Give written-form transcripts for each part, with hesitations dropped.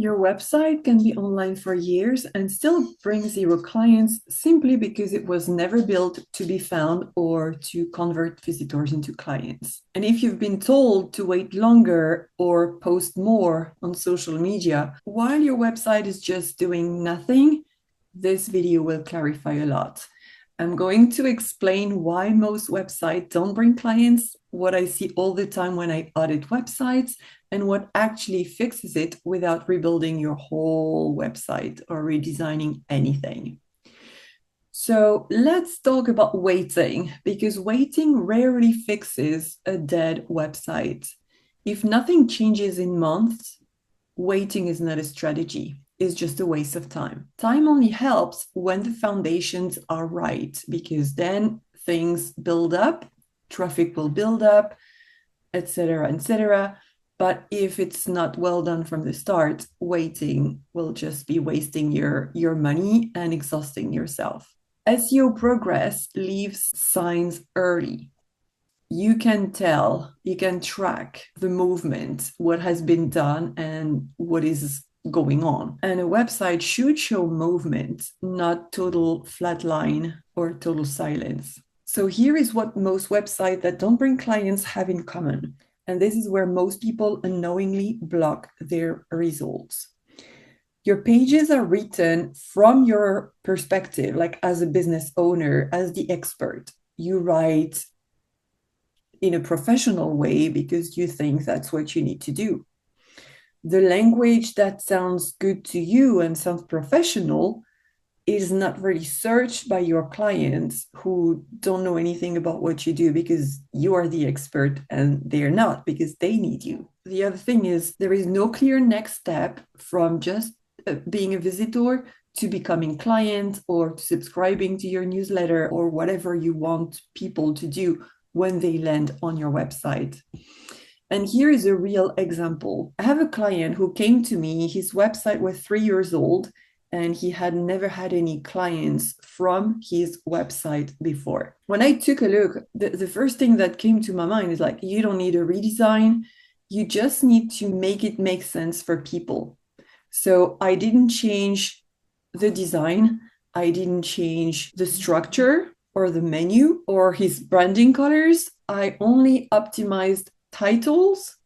Your website can be online for years and still bring zero clients simply because it was never built to be found or to convert visitors into clients. And if you've been told to wait longer or post more on social media while your website is just doing nothing, this video will clarify a lot. I'm going to explain why most websites don't bring clients, what I see all the time when I audit websites, and what actually fixes it without rebuilding your whole website or redesigning anything. So let's talk about waiting, because waiting rarely fixes a dead website. If nothing changes in months, waiting is not a strategy. It's just a waste of time. Time only helps when the foundations are right, because then things build up, traffic will build up, etc., etc. But if it's not well done from the start, waiting will just be wasting your money and exhausting yourself. SEO progress leaves signs early. You can tell, you can track the movement, what has been done and what is going on. And a website should show movement, not total flatline or total silence. So here is what most websites that don't bring clients have in common. And this is where most people unknowingly block their results. Your pages are written from your perspective, like as a business owner, as the expert. You write in a professional way because you think that's what you need to do. The language that sounds good to you and sounds professional is not really searched by your clients who don't know anything about what you do, because you are the expert and they're not, because they need you. The other thing is there is no clear next step from just being a visitor to becoming client or to subscribing to your newsletter or whatever you want people to do when they land on your website. And here is a real example. I have a client who came to me, his website was 3 years old, and he had never had any clients from his website before. When I took a look, the first thing that came to my mind is like, you don't need a redesign. You just need to make it make sense for people. So I didn't change the design. I didn't change the structure or the menu or his branding colors. I only optimized titles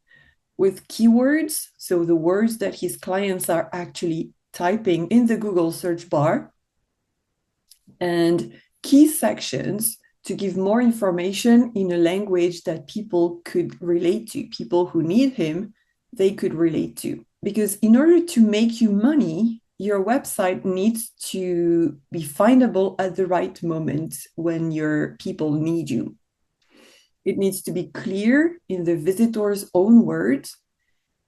with keywords, so the words that his clients are actually typing in the Google search bar, and key sections to give more information in a language that people could relate to. People who need him, they could relate to. Because in order to make you money, your website needs to be findable at the right moment when your people need you. It needs to be clear in the visitor's own words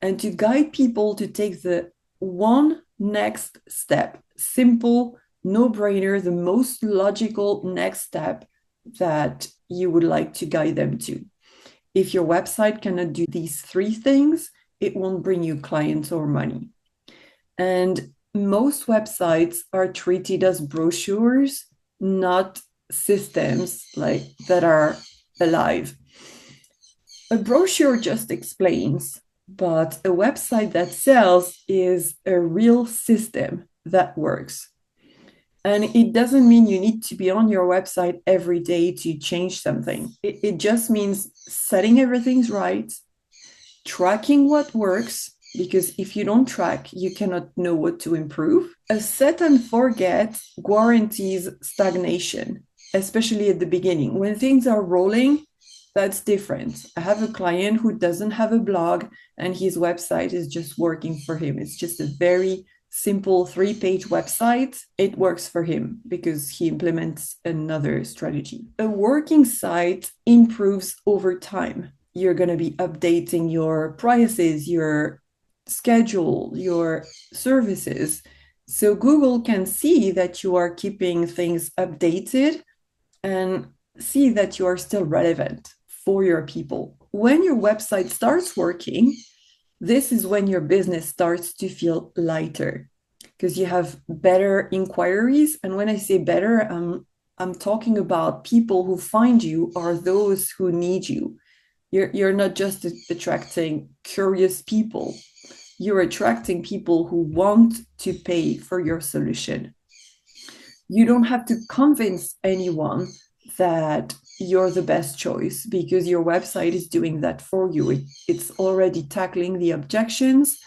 and to guide people to take the one next step. Simple, no-brainer, the most logical next step that you would like to guide them to. If your website cannot do these 3 things, it won't bring you clients or money. And most websites are treated as brochures, not systems like that are alive. A brochure just explains, but a website that sells is a real system that works. And it doesn't mean you need to be on your website every day to change something. It just means setting everything right, tracking what works, because if you don't track, you cannot know what to improve. A set and forget guarantees stagnation, especially at the beginning. When things are rolling, that's different. I have a client who doesn't have a blog and his website is just working for him. It's just a very simple 3-page website. It works for him because he implements another strategy. A working site improves over time. You're going to be updating your prices, your schedule, your services. So Google can see that you are keeping things updated and see that you are still relevant for your people. When your website starts working, this is when your business starts to feel lighter because you have better inquiries. And when I say better, I'm talking about people who find you are those who need you. You're not just attracting curious people. You're attracting people who want to pay for your solution. You don't have to convince anyone that you're the best choice because your website is doing that for you. It's already tackling the objections,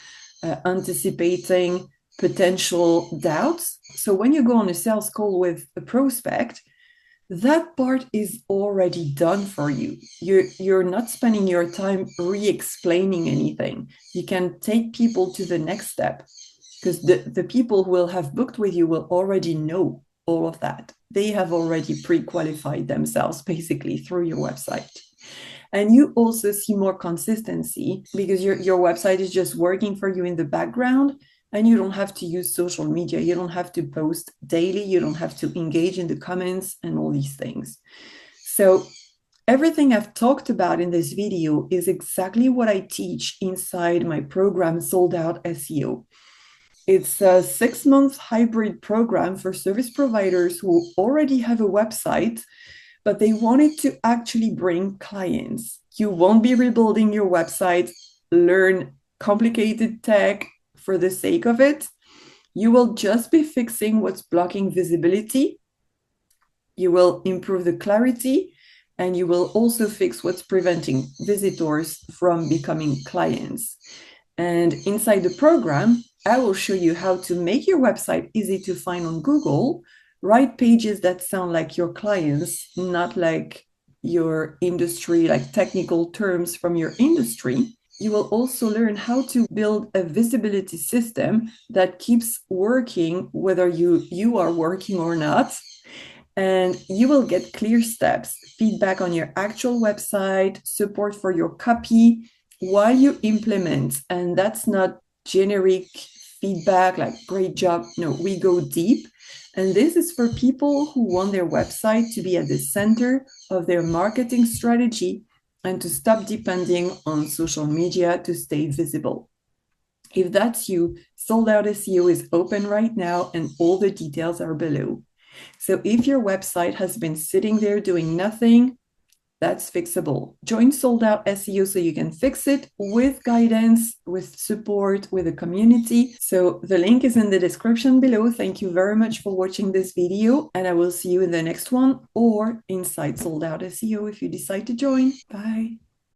anticipating potential doubts. So when you go on a sales call with a prospect, that part is already done for you. You're not spending your time re-explaining anything. You can take people to the next step because the people who will have booked with you will already know all of that. They have already pre-qualified themselves basically through your website. And you also see more consistency because your website is just working for you in the background, and you don't have to use social media. You don't have to post daily. You don't have to engage in the comments and all these things. So everything I've talked about in this video is exactly what I teach inside my program, Sold Out SEO. It's a 6-month hybrid program for service providers who already have a website, but they wanted to actually bring clients. You won't be rebuilding your website, learn complicated tech for the sake of it. You will just be fixing what's blocking visibility. You will improve the clarity, and you will also fix what's preventing visitors from becoming clients. And inside the program, I will show you how to make your website easy to find on Google, write pages that sound like your clients, not like your industry, like technical terms from your industry. You will also learn how to build a visibility system that keeps working whether you are working or not. And you will get clear steps, feedback on your actual website, support for your copy while you implement. And that's not generic feedback like great job. No, we go deep. And this is for people who want their website to be at the center of their marketing strategy and to stop depending on social media to stay visible. If that's you, Sold Out SEO is open right now and all the details are below. So if your website has been sitting there doing nothing, that's fixable. Join Sold Out SEO so you can fix it with guidance, with support, with a community. So the link is in the description below. Thank you very much for watching this video, and I will see you in the next one or inside Sold Out SEO if you decide to join. Bye.